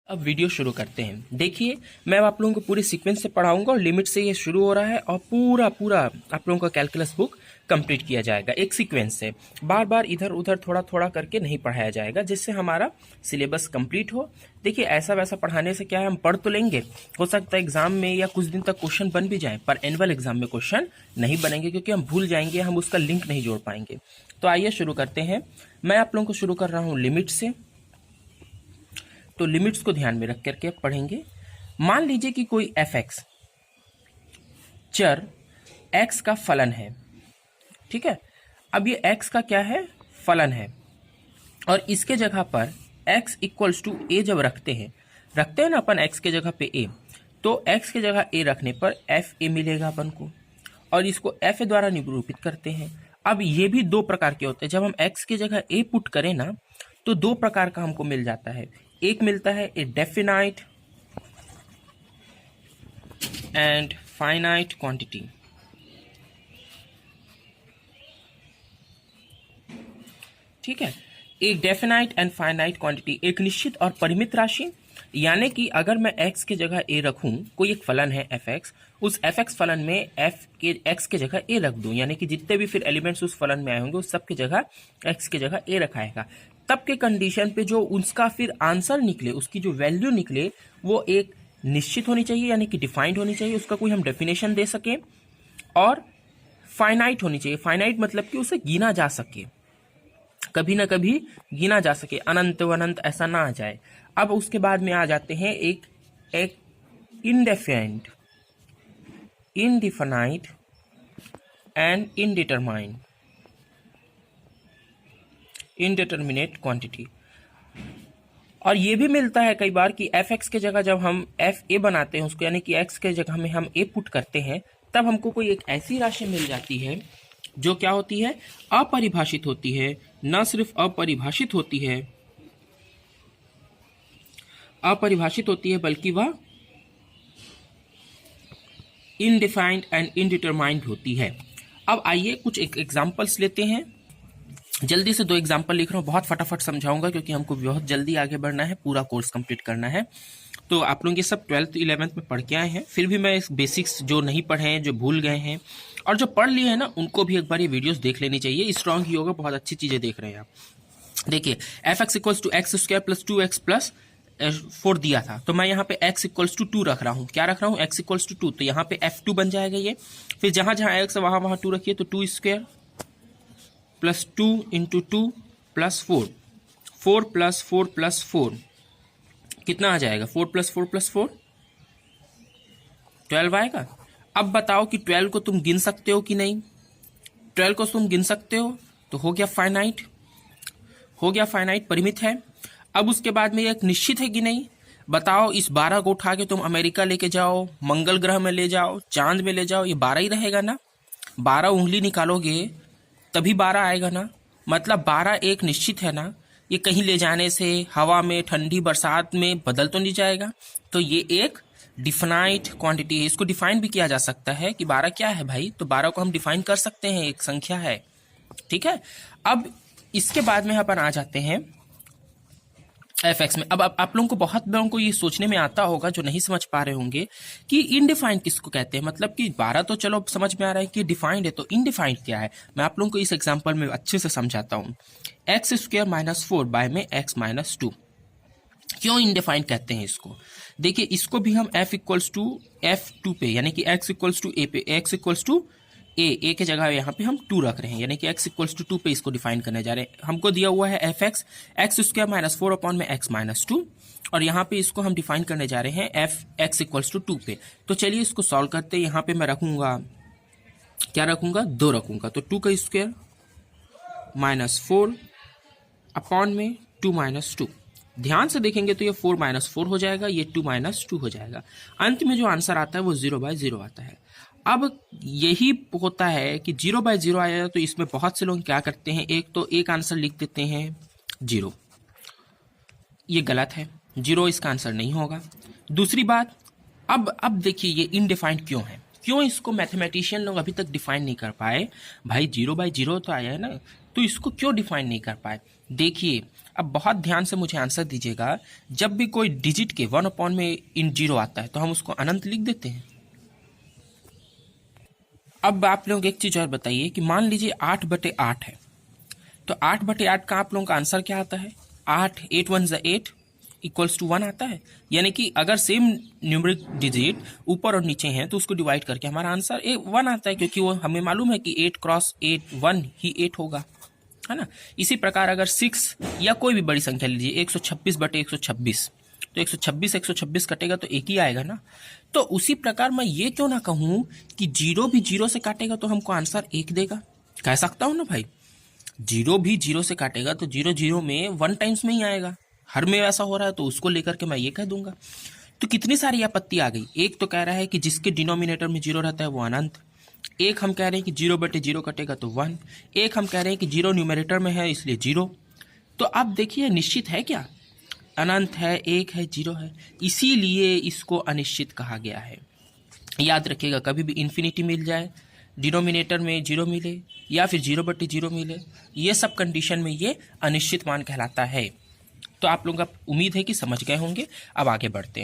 अब वीडियो शुरू करते हैं। देखिए, मैं आप लोगों को पूरे सीक्वेंस से पढ़ाऊंगा और लिमिट से ये शुरू हो रहा है और पूरा पूरा आप लोगों का कैलकुलस बुक कंप्लीट किया जाएगा एक सीक्वेंस से। बार बार इधर उधर थोड़ा थोड़ा करके नहीं पढ़ाया जाएगा, जिससे हमारा सिलेबस कंप्लीट हो। देखिए, ऐसा वैसा पढ़ाने से क्या है, हम पढ़ तो लेंगे, हो सकता है एग्जाम में या कुछ दिन तक क्वेश्चन बन भी जाए, पर एनुअल एग्जाम में क्वेश्चन नहीं बनेंगे क्योंकि हम भूल जाएंगे, हम उसका लिंक नहीं जोड़ पाएंगे। तो आइए शुरू करते हैं। मैं आप लोगों को शुरू कर रहा हूँ लिमिट से। तो लिमिट्स को ध्यान में रख करके पढ़ेंगे। मान लीजिए कि कोई एफ एक्स चर एक्स का फलन है, ठीक है। अब ये एक्स का क्या है, फलन है, और इसके जगह पर एक्स इक्वल्स टू ए जब रखते हैं ना अपन एक्स के जगह पे ए, तो एक्स के जगह ए रखने पर एफ ए मिलेगा अपन को, और इसको एफ ए द्वारा निरूपित करते हैं। अब ये भी दो प्रकार के होते हैं। जब हम एक्स की जगह ए पुट करें ना, तो दो प्रकार का हमको मिल जाता है। एक मिलता है ए डेफिनाइट एंड फाइनाइट क्वांटिटी, ठीक है। एक डेफिनाइट एंड फाइनाइट क्वांटिटी, एक निश्चित और परिमित राशि। यानी कि अगर मैं x के जगह a रखूं, कोई एक फलन है एफ एक्स, उस एफ एक्स फलन में x के जगह a रख दूं, यानी कि जितने भी फिर एलिमेंट्स उस फलन में आए होंगे उस सब के जगह x के जगह a रखाएगा। तब के कंडीशन पे जो उसका फिर आंसर निकले, उसकी जो वैल्यू निकले, वो एक निश्चित होनी चाहिए, यानी कि डिफाइंड होनी चाहिए, उसका कोई हम डेफिनेशन दे सके, और फाइनाइट होनी चाहिए। फाइनाइट मतलब कि उसे गिना जा सके, कभी ना कभी गिना जा सके, अनंत अनंत ऐसा ना आ जाए। अब उसके बाद में आ जाते हैं एक indefinite, indefinite and indeterminate quantity. और ये भी मिलता है कई बार कि एफ एक्स के जगह जब हम एफ ए बनाते हैं उसको, यानी कि एक्स के जगह में हम ए पुट करते हैं, तब हमको कोई एक ऐसी राशि मिल जाती है जो क्या होती है, अपरिभाषित होती है। न सिर्फ अपरिभाषित होती है, बल्कि वह इनडिफाइंड एंड इनडिटरमाइंड होती है। अब आइए कुछ एक एग्जांपल्स लेते हैं। जल्दी से दो एग्जांपल लिख रहा हूँ, बहुत फटाफट समझाऊंगा क्योंकि हमको बहुत जल्दी आगे बढ़ना है, पूरा कोर्स कंप्लीट करना है। तो आप लोग ये सब 12th 11th में पढ़ के आए हैं, फिर भी मैं इस बेसिक्स जो नहीं पढ़े हैं, जो भूल गए हैं और जो पढ़ लिए हैं ना, उनको भी एक बार ये वीडियोस देख लेनी चाहिए। स्ट्रांग ही होगा, बहुत अच्छी चीजें देख रहे हैं आप। देखिए, f x equals to x square plus 2x plus 4 दिया था, तो मैं यहाँ पे x इक्वल्स टू 2 रख रहा हूँ। क्या रख रहा हूँ, x इक्वल्स टू 2, तो यहाँ पे f2 बन जाएगा ये। फिर जहां जहां x है वहां वहां 2 रखिए, तो 2 square plus 2 into 2 plus 4, 4 plus 4 plus 4 कितना आ जाएगा, 4 प्लस 4 प्लस 4 12 आएगा। अब बताओ कि 12 को तुम गिन सकते हो कि नहीं। 12 को तुम गिन सकते हो, तो हो गया फाइनाइट, परिमित है। अब उसके बाद में एक निश्चित है कि नहीं, बताओ। इस 12 को उठा के तुम अमेरिका लेके जाओ, मंगल ग्रह में ले जाओ, चांद में ले जाओ, ये 12 ही रहेगा ना। 12 उंगली निकालोगे तभी 12 आएगा ना, मतलब 12 एक निश्चित है ना। ये कहीं ले जाने से, हवा में, ठंडी बरसात में बदल तो नहीं जाएगा। तो ये एक डिफाइनाइट क्वांटिटी है। इसको डिफाइन भी किया जा सकता है कि 12 क्या है भाई, तो 12 को हम डिफाइन कर सकते हैं, एक संख्या है, ठीक है। अब इसके बाद में अपन आ जाते हैं एफ एक्स में। अब आप लोगों को, बहुत लोगों को ये सोचने में आता होगा, जो नहीं समझ पा रहे होंगे कि इनडिफाइंड किसको कहते हैं। मतलब कि 12 तो चलो समझ में आ रहा है कि डिफाइंड है, तो इनडिफाइंड क्या है, मैं आप लोगों को इस एग्जांपल में अच्छे से समझाता हूँ। एक्स स्क्वायर माइनस 4 बाय में एक्स माइनस 2, क्यों इनडिफाइंड कहते हैं इसको। देखिए, इसको भी हम f इक्वल्स टू f2 पे, यानी कि x इक्वल्स टू a पे, x इक्वल्स टू ए के जगह यहाँ पे हम 2 रख रहे हैं, यानी कि x इक्वल्स टू 2 पे इसको डिफाइन करने जा रहे हैं। हमको दिया हुआ है F x, x square minus 4 upon में x माइनस 2, और यहाँ पे इसको हम डिफाइन करने जा रहे हैं एफ एक्स इक्वल्स टू 2 पे। तो चलिए इसको सॉल्व करते हैं। यहाँ पे मैं रखूंगा, क्या रखूंगा, 2 रखूंगा, तो 2 का स्क्वायर माइनस 4 अपॉन में 2 माइनस 2। ध्यान से देखेंगे तो ये 4 माइनस 4 हो जाएगा, ये 2 माइनस 2 हो जाएगा। अंत में जो आंसर आता है वो 0/0 आता है। अब यही होता है कि 0/0 आया, तो इसमें बहुत से लोग क्या करते हैं, एक तो एक आंसर लिख देते हैं 0, ये गलत है, 0 इसका आंसर नहीं होगा। दूसरी बात, अब देखिए ये इनडिफाइंड क्यों है, क्यों इसको मैथमेटिशियन लोग अभी तक डिफाइन नहीं कर पाए। भाई 0/0 तो आया है ना, तो इसको क्यों डिफाइन नहीं कर पाए? देखिए, अब बहुत ध्यान से मुझे आंसर दीजिएगा। जब भी कोई डिजिट के 1 में इन जीरो आता है तो हम उसको अनंत लिख देते हैं। अब आप लोग एक चीज और बताइए कि मान लीजिए 8/8 है, तो 8/8 का आप लोगों का आंसर क्या आता है? 8, 8 1 8 इक्वल्स टू 1 आता है। यानी कि अगर सेम न्यूमरिक डिजिट ऊपर और नीचे हैं तो उसको डिवाइड करके हमारा आंसर 1 आता है, क्योंकि वो हमें मालूम है कि 8 क्रॉस 8 1 ही 8 होगा, है ना। इसी प्रकार अगर 6 या कोई भी बड़ी संख्या लीजिए 126/126, तो 126 कटेगा तो एक ही आएगा ना। तो उसी प्रकार मैं ये क्यों ना कहूं कि जीरो भी जीरो से काटेगा तो हमको आंसर 1 देगा? कह सकता हूं ना भाई। जीरो भी जीरो से काटेगा तो जीरो जीरो में 1 टाइम्स में ही आएगा। हर में ऐसा हो रहा है तो उसको लेकर के मैं ये कह दूंगा। तो कितनी सारी आपत्ति आ गई। एक तो कह रहा है कि जिसके डिनोमिनेटर में जीरो रहता है वो अनंत, एक हम कह रहे हैं कि 0/0 कटेगा तो 1, एक हम कह रहे हैं कि जीरो न्यूमरेटर में है इसलिए 0। तो आप देखिए निश्चित है क्या? अनंत है, 1 है, 0 है, इसीलिए इसको अनिश्चित कहा गया है। याद रखिएगा, कभी भी इन्फिनिटी मिल जाए, डिनोमिनेटर में 0 मिले या फिर 0/0 मिले, ये सब कंडीशन में ये अनिश्चित मान कहलाता है। तो आप लोगों का उम्मीद है कि समझ गए होंगे। अब आगे बढ़ते हैं।